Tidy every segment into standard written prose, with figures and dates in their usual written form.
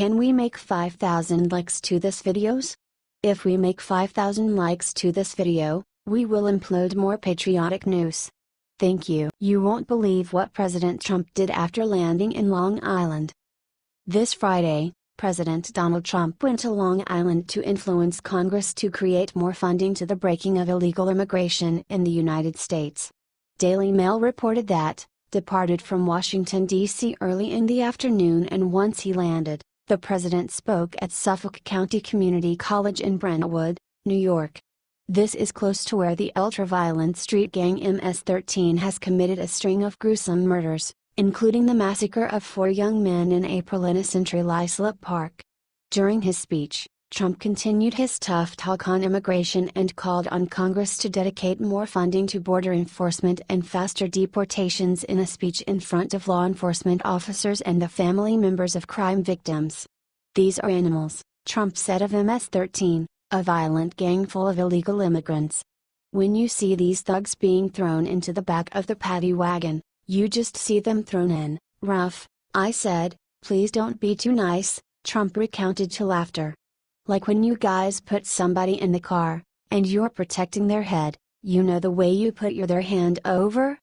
Can we make 5,000 likes to this videos? If we make 5,000 likes to this video, we will upload more patriotic news. Thank you. You won't believe what President Trump did after landing in Long Island. This Friday, President Donald Trump went to Long Island to influence Congress to create more funding to the breaking of illegal immigration in the United States. Daily Mail reported that, departed from Washington, D.C. early in the afternoon, and once he landed, the president spoke at Suffolk County Community College in Brentwood, New York. This is close to where the ultra-violent street gang MS-13 has committed a string of gruesome murders, including the massacre of 4 young men in April in a Century Islip Park. During his speech, Trump continued his tough talk on immigration and called on Congress to dedicate more funding to border enforcement and faster deportations in a speech in front of law enforcement officers and the family members of crime victims. "These are animals," Trump said of MS-13, a violent gang full of illegal immigrants. "When you see these thugs being thrown into the back of the paddy wagon, you just see them thrown in, rough." "I said, please don't be too nice," Trump recounted to laughter. "Like when you guys put somebody in the car, and you're protecting their head, you know the way you put their hand over?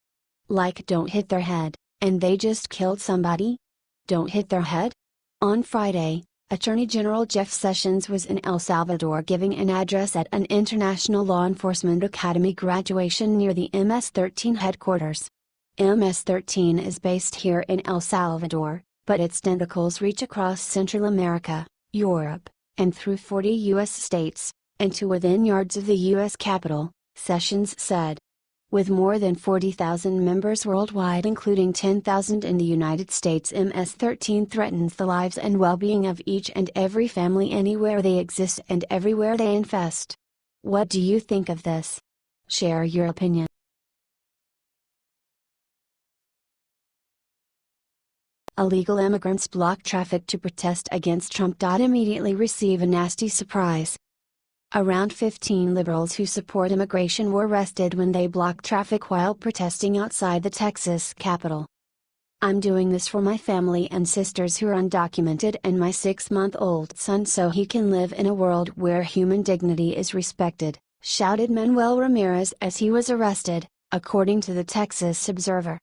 Like don't hit their head, and they just killed somebody? Don't hit their head?" On Friday, Attorney General Jeff Sessions was in El Salvador giving an address at an International Law Enforcement Academy graduation near the MS-13 headquarters. MS-13 is based here in El Salvador, but its tentacles reach across Central America, Europe, and through 40 U.S. states, and to within yards of the U.S. Capitol, Sessions said. With more than 40,000 members worldwide, including 10,000 in the United States, MS-13 threatens the lives and well-being of each and every family anywhere they exist and everywhere they infest. What do you think of this? Share your opinion. Illegal immigrants block traffic to protest against Trump. Immediately receive a nasty surprise. Around 15 liberals who support immigration were arrested when they blocked traffic while protesting outside the Texas Capitol. "I'm doing this for my family and sisters who are undocumented and my 6-month-old son so he can live in a world where human dignity is respected," shouted Manuel Ramirez as he was arrested, according to the Texas Observer.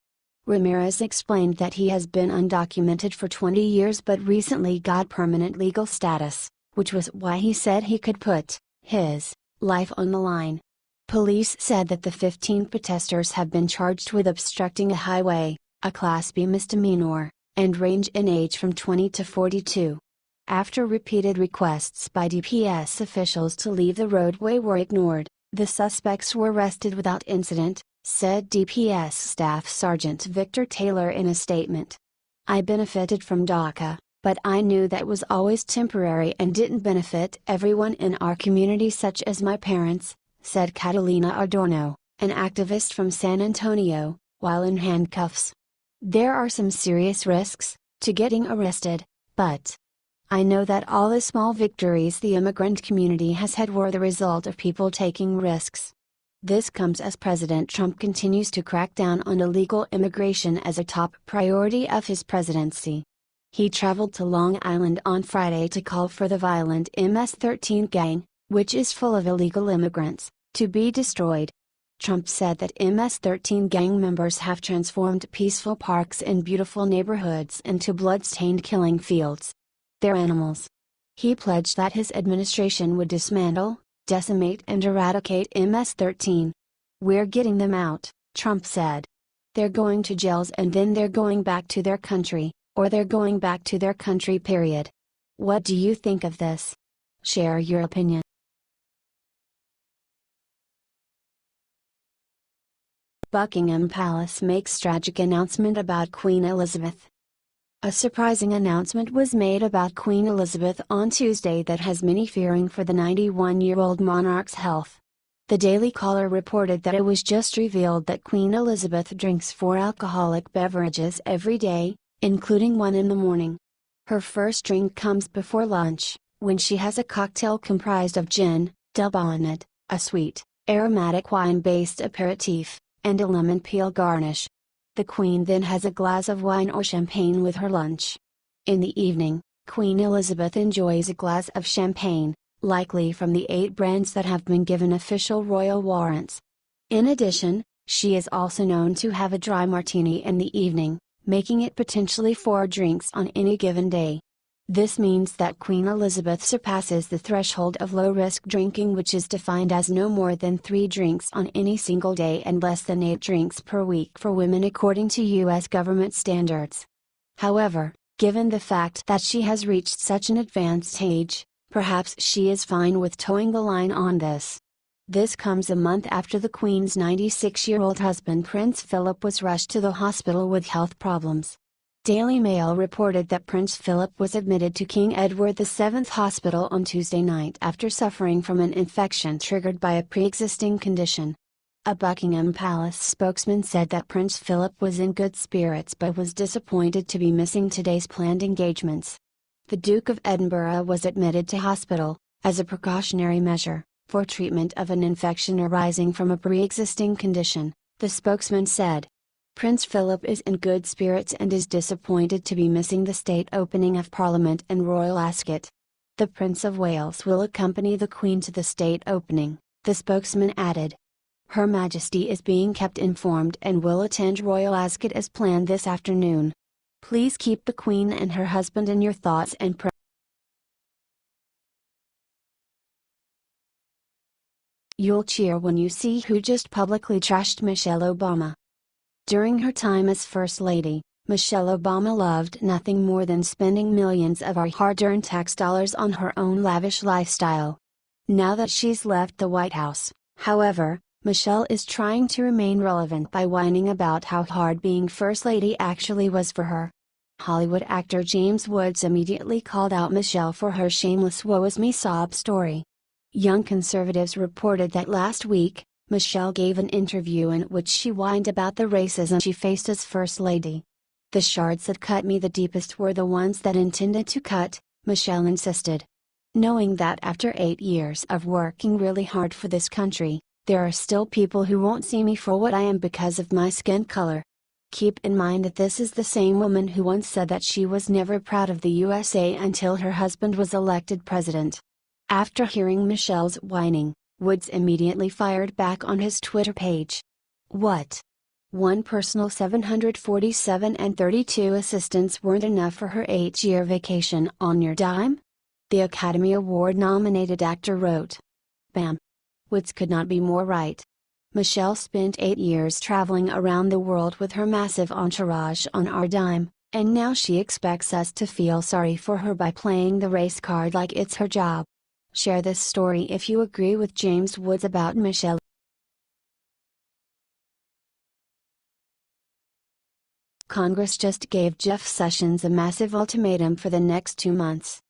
Ramirez explained that he has been undocumented for 20 years but recently got permanent legal status, which was why he said he could put his life on the line. Police said that the 15 protesters have been charged with obstructing a highway, a Class B misdemeanor, and range in age from 20 to 42. After repeated requests by DPS officials to leave the roadway were ignored, the suspects were arrested without incident, said DPS Staff Sergeant Victor Taylor in a statement. "I benefited from DACA, but I knew that was always temporary and didn't benefit everyone in our community such as my parents," said Catalina Adorno, an activist from San Antonio, while in handcuffs. "There are some serious risks to getting arrested, but I know that all the small victories the immigrant community has had were the result of people taking risks." This comes as President Trump continues to crack down on illegal immigration as a top priority of his presidency. He traveled to Long Island on Friday to call for the violent MS-13 gang, which is full of illegal immigrants, to be destroyed. Trump said that MS-13 gang members have transformed peaceful parks and beautiful neighborhoods into blood-stained killing fields. "They're animals." He pledged that his administration would dismantle, decimate and eradicate MS-13. "We're getting them out," Trump said. "They're going to jails and then they're going back to their country, or they're going back to their country, period." What do you think of this? Share your opinion. Buckingham Palace makes tragic announcement about Queen Elizabeth. A surprising announcement was made about Queen Elizabeth on Tuesday that has many fearing for the 91-year-old monarch's health. The Daily Caller reported that it was just revealed that Queen Elizabeth drinks 4 alcoholic beverages every day, including 1 in the morning. Her first drink comes before lunch, when she has a cocktail comprised of gin, del bonnet, a sweet, aromatic wine-based aperitif, and a lemon peel garnish. The Queen then has a glass of wine or champagne with her lunch. In the evening, Queen Elizabeth enjoys a glass of champagne, likely from the 8 brands that have been given official royal warrants. In addition, she is also known to have a dry martini in the evening, making it potentially 4 drinks on any given day. This means that Queen Elizabeth surpasses the threshold of low-risk drinking, which is defined as no more than 3 drinks on any single day and less than 8 drinks per week for women according to U.S. government standards. However, given the fact that she has reached such an advanced age, perhaps she is fine with towing the line on this. This comes a month after the Queen's 96-year-old husband Prince Philip was rushed to the hospital with health problems. Daily Mail reported that Prince Philip was admitted to King Edward VII Hospital on Tuesday night after suffering from an infection triggered by a pre-existing condition. A Buckingham Palace spokesman said that Prince Philip was in good spirits but was disappointed to be missing today's planned engagements. The Duke of Edinburgh was admitted to hospital, as a precautionary measure, for treatment of an infection arising from a pre-existing condition, the spokesman said. Prince Philip is in good spirits and is disappointed to be missing the state opening of Parliament and Royal Ascot. The Prince of Wales will accompany the Queen to the state opening, the spokesman added. Her Majesty is being kept informed and will attend Royal Ascot as planned this afternoon. Please keep the Queen and her husband in your thoughts and prayers. You'll cheer when you see who just publicly trashed Michelle Obama. During her time as First Lady, Michelle Obama loved nothing more than spending millions of our hard-earned tax dollars on her own lavish lifestyle. Now that she's left the White House, however, Michelle is trying to remain relevant by whining about how hard being First Lady actually was for her. Hollywood actor James Woods immediately called out Michelle for her shameless woe-is-me sob story. Young Conservatives reported that last week, Michelle gave an interview in which she whined about the racism she faced as First Lady. The shards that cut me the deepest were the ones that intended to cut, Michelle insisted. Knowing that after 8 years of working really hard for this country, there are still people who won't see me for what I am because of my skin color. Keep in mind that this is the same woman who once said that she was never proud of the USA until her husband was elected president. After hearing Michelle's whining, Woods immediately fired back on his Twitter page. What? One personal 747 and 32 assistants weren't enough for her 8-year vacation on your dime? The Academy Award-nominated actor wrote. Bam! Woods could not be more right. Michelle spent 8 years traveling around the world with her massive entourage on our dime, and now she expects us to feel sorry for her by playing the race card like it's her job. Share this story if you agree with James Woods about Michelle. Congress just gave Jeff Sessions a massive ultimatum for the next 2 months.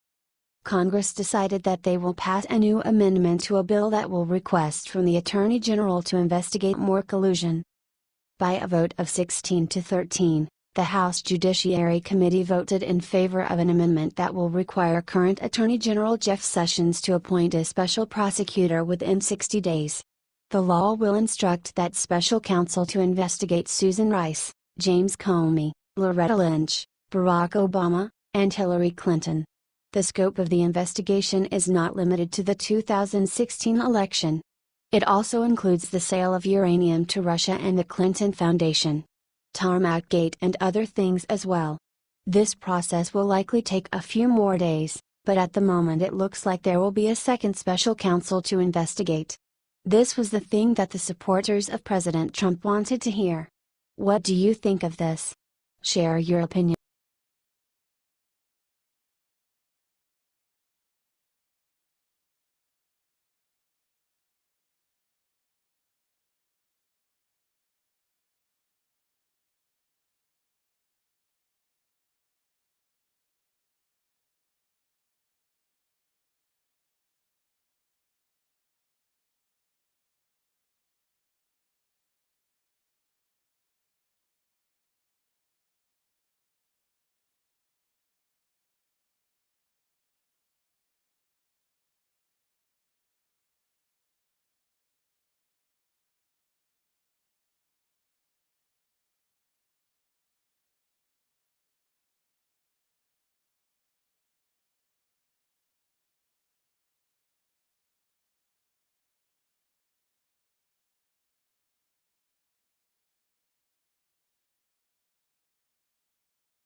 Congress decided that they will pass a new amendment to a bill that will request from the Attorney General to investigate more collusion. By a vote of 16 to 13, the House Judiciary Committee voted in favor of an amendment that will require current Attorney General Jeff Sessions to appoint a special prosecutor within 60 days. The law will instruct that special counsel to investigate Susan Rice, James Comey, Loretta Lynch, Barack Obama, and Hillary Clinton. The scope of the investigation is not limited to the 2016 election. It also includes the sale of uranium to Russia and the Clinton Foundation, Tarmac-gate and other things as well. This process will likely take a few more days, but at the moment it looks like there will be a second special counsel to investigate. This was the thing that the supporters of President Trump wanted to hear. What do you think of this? Share your opinion.